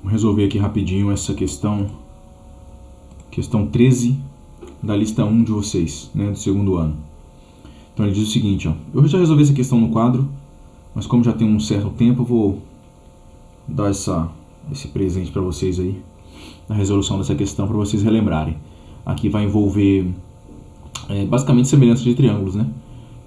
Vou resolver aqui rapidinho essa questão 13 da lista 1 de vocês, né, do segundo ano. Então ele diz o seguinte, ó, eu já resolvi essa questão no quadro, mas como já tem um certo tempo, eu vou dar esse presente para vocês aí, na resolução dessa questão, para vocês relembrarem. Aqui vai envolver basicamente semelhança de triângulos, né?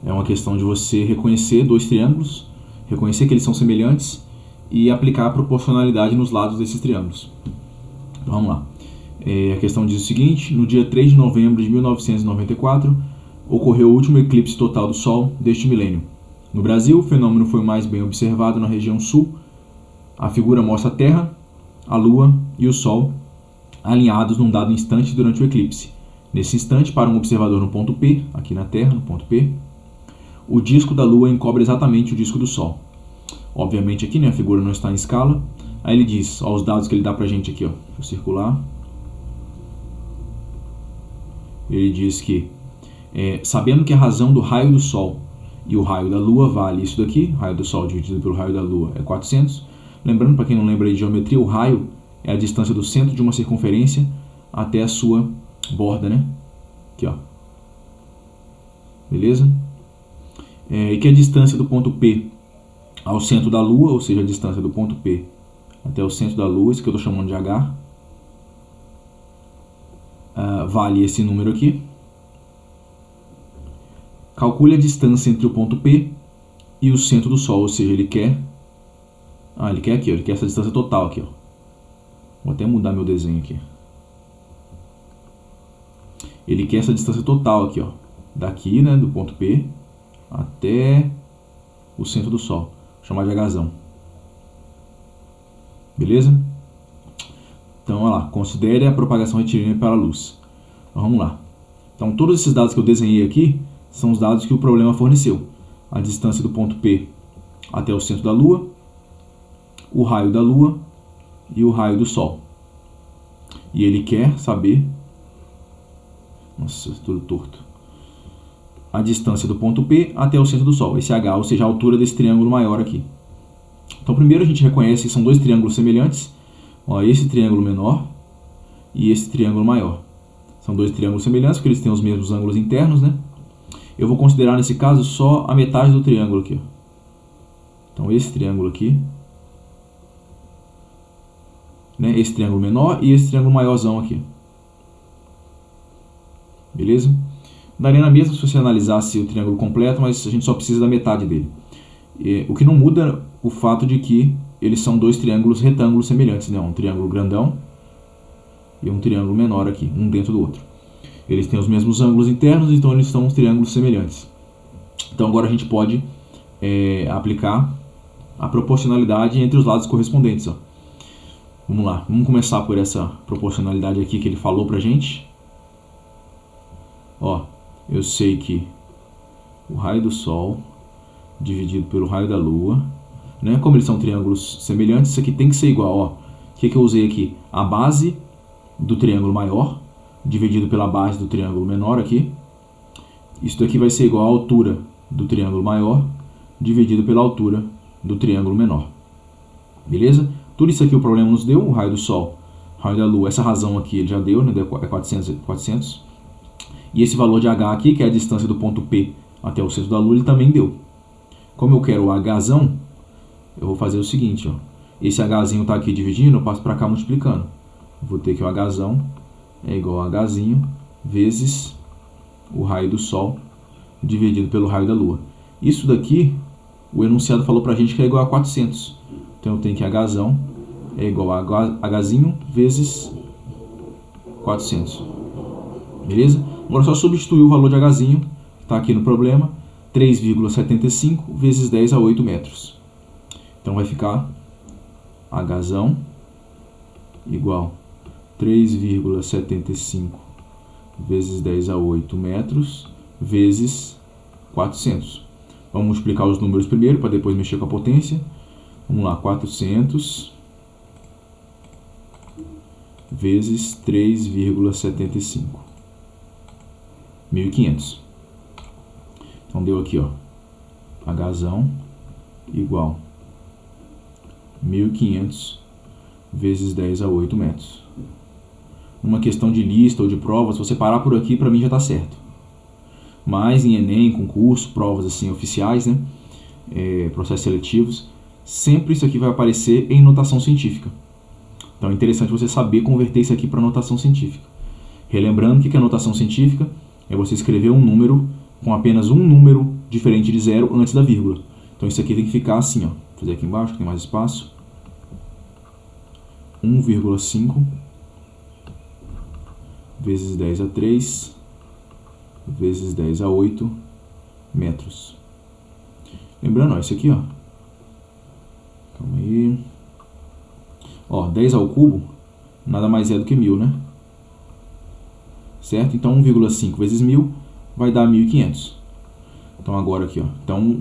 É uma questão de você reconhecer dois triângulos, reconhecer que eles são semelhantes e aplicar a proporcionalidade nos lados desses triângulos. Então, vamos lá. A questão diz o seguinte: no dia 3 de novembro de 1994, ocorreu o último eclipse total do Sol deste milênio. No Brasil, o fenômeno foi mais bem observado na região sul. A figura mostra a Terra, a Lua e o Sol alinhados num dado instante durante o eclipse. Nesse instante, para um observador no ponto P, aqui na Terra, no ponto P, o disco da Lua encobre exatamente o disco do Sol. Obviamente aqui, né, a figura não está em escala. Aí ele diz, ó, os dados que ele dá pra gente aqui, ó, vou circular. Ele diz que, sabendo que a razão do raio do Sol e o raio da Lua vale isso daqui, raio do Sol dividido pelo raio da Lua é 400. Lembrando, para quem não lembra de geometria, o raio é a distância do centro de uma circunferência até a sua borda, né? Aqui, ó. Beleza? E que a distância do ponto P ao centro da Lua, ou seja, a distância do ponto P até o centro da Lua, isso que eu estou chamando de H, vale esse número aqui. Calcule a distância entre o ponto P e o centro do Sol, ou seja, ele quer aqui, ó, ele quer essa distância total aqui, ó. Vou até mudar meu desenho aqui. Ele quer essa distância total aqui, ó, daqui, né, do ponto P até o centro do Sol. Vou chamar de Hzão. Beleza? Então, olha lá, considere a propagação retilínea pela luz. Então, vamos lá. Então, todos esses dados que eu desenhei aqui são os dados que o problema forneceu. A distância do ponto P até o centro da Lua, o raio da Lua e o raio do Sol. E ele quer saber... Nossa, tudo torto. A distância do ponto P até o centro do Sol, esse H, ou seja, a altura desse triângulo maior aqui. Então, primeiro a gente reconhece que são dois triângulos semelhantes. Ó, esse triângulo menor e esse triângulo maior. São dois triângulos semelhantes, porque eles têm os mesmos ângulos internos, né? Eu vou considerar, nesse caso, só a metade do triângulo aqui. Então, esse triângulo aqui, né? Esse triângulo menor e esse triângulo maiorzão aqui. Beleza? Daria na mesma se você analisasse o triângulo completo, mas a gente só precisa da metade dele. O que não muda o fato de que eles são dois triângulos retângulos semelhantes, né? Um triângulo grandão e um triângulo menor aqui, um dentro do outro. Eles têm os mesmos ângulos internos, então eles são uns triângulos semelhantes. Então agora a gente pode aplicar a proporcionalidade entre os lados correspondentes, ó. Vamos lá, vamos começar por essa proporcionalidade aqui que ele falou pra gente. Ó, eu sei que o raio do Sol dividido pelo raio da Lua, né? Como eles são triângulos semelhantes, isso aqui tem que ser igual, ó. O que eu usei aqui? A base do triângulo maior dividido pela base do triângulo menor aqui. Isso daqui vai ser igual à altura do triângulo maior dividido pela altura do triângulo menor. Beleza? Tudo isso aqui o problema nos deu, o raio do Sol, o raio da Lua, essa razão aqui ele já deu, né? É 400. E esse valor de H aqui, que é a distância do ponto P até o centro da Lua, ele também deu. Como eu quero o Hzão, eu vou fazer o seguinte, ó. Esse Hzinho está aqui dividindo, eu passo para cá multiplicando. Vou ter que o Hzão é igual a Hzinho vezes o raio do Sol dividido pelo raio da Lua. Isso daqui, o enunciado falou para a gente que é igual a 400. Então eu tenho que Hzão é igual a Hzinho vezes 400. Beleza? Agora é só substituir o valor de Hzinho, que está aqui no problema, 3,75 vezes 10 a 8 metros. Então vai ficar Hzão igual 3,75 vezes 10 a 8 metros vezes 400. Vamos multiplicar os números primeiro, para depois mexer com a potência. Vamos lá, 400 vezes 3,75. 1.500. Então deu aqui, ó, Hzão igual 1.500 vezes 10 a 8 metros. Uma questão de lista ou de prova, se você parar por aqui, para mim já está certo. Mas em Enem, concurso, provas assim oficiais, né, processos seletivos, sempre isso aqui vai aparecer em notação científica. Então é interessante você saber converter isso aqui para notação científica. Relembrando que a notação científica é você escrever um número com apenas um número diferente de zero antes da vírgula. Então isso aqui tem que ficar assim, ó. Vou fazer aqui embaixo, que tem mais espaço. 1,5 vezes 10 a 3 vezes 10 a 8 metros. Lembrando, ó, isso aqui, ó. Calma aí. Ó, 10 ao cubo nada mais é do que 1000, né? Certo? Então 1,5 vezes 1000 vai dar 1500. Então agora aqui, ó. Então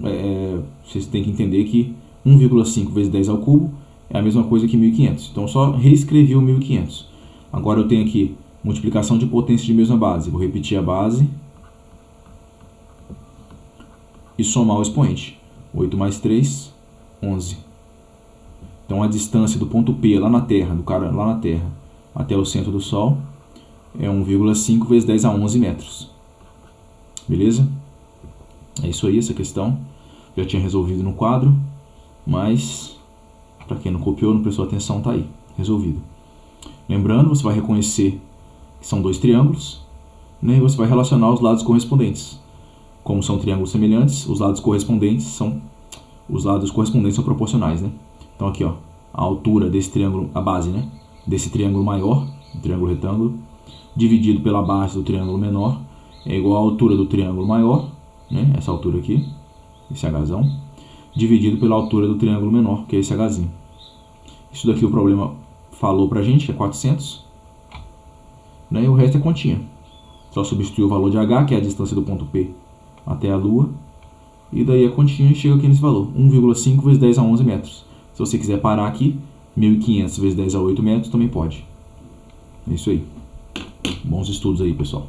vocês têm que entender que 1,5 vezes 10 ao cubo é a mesma coisa que 1500. Então só reescrevi o 1500. Agora eu tenho aqui multiplicação de potência de mesma base. Vou repetir a base e somar o expoente. 8 mais 3, 11. Então a distância do ponto P lá na Terra, do cara lá na Terra, até o centro do Sol é 1,5 vezes 10 a 11 metros. Beleza? É isso aí, essa questão. Já tinha resolvido no quadro, mas para quem não copiou, não prestou atenção, tá aí, resolvido. Lembrando, você vai reconhecer que são dois triângulos, né, e você vai relacionar os lados correspondentes. Como são triângulos semelhantes, os lados correspondentes são proporcionais, né? Então aqui, ó, a altura desse triângulo, a base, né, desse triângulo maior, do triângulo retângulo, dividido pela base do triângulo menor, é igual à altura do triângulo maior, né, essa altura aqui, esse Hzão, dividido pela altura do triângulo menor, que é esse Hzinho. Isso daqui o problema falou pra gente, que é 400, né, e o resto é continha. Só substituir o valor de H, que é a distância do ponto P até a Lua, e daí a continha chega aqui nesse valor, 1,5 vezes 10 a 11 metros. Se você quiser parar aqui, 1500 vezes 10 a 8 metros também pode. É isso aí. Bons estudos aí, pessoal.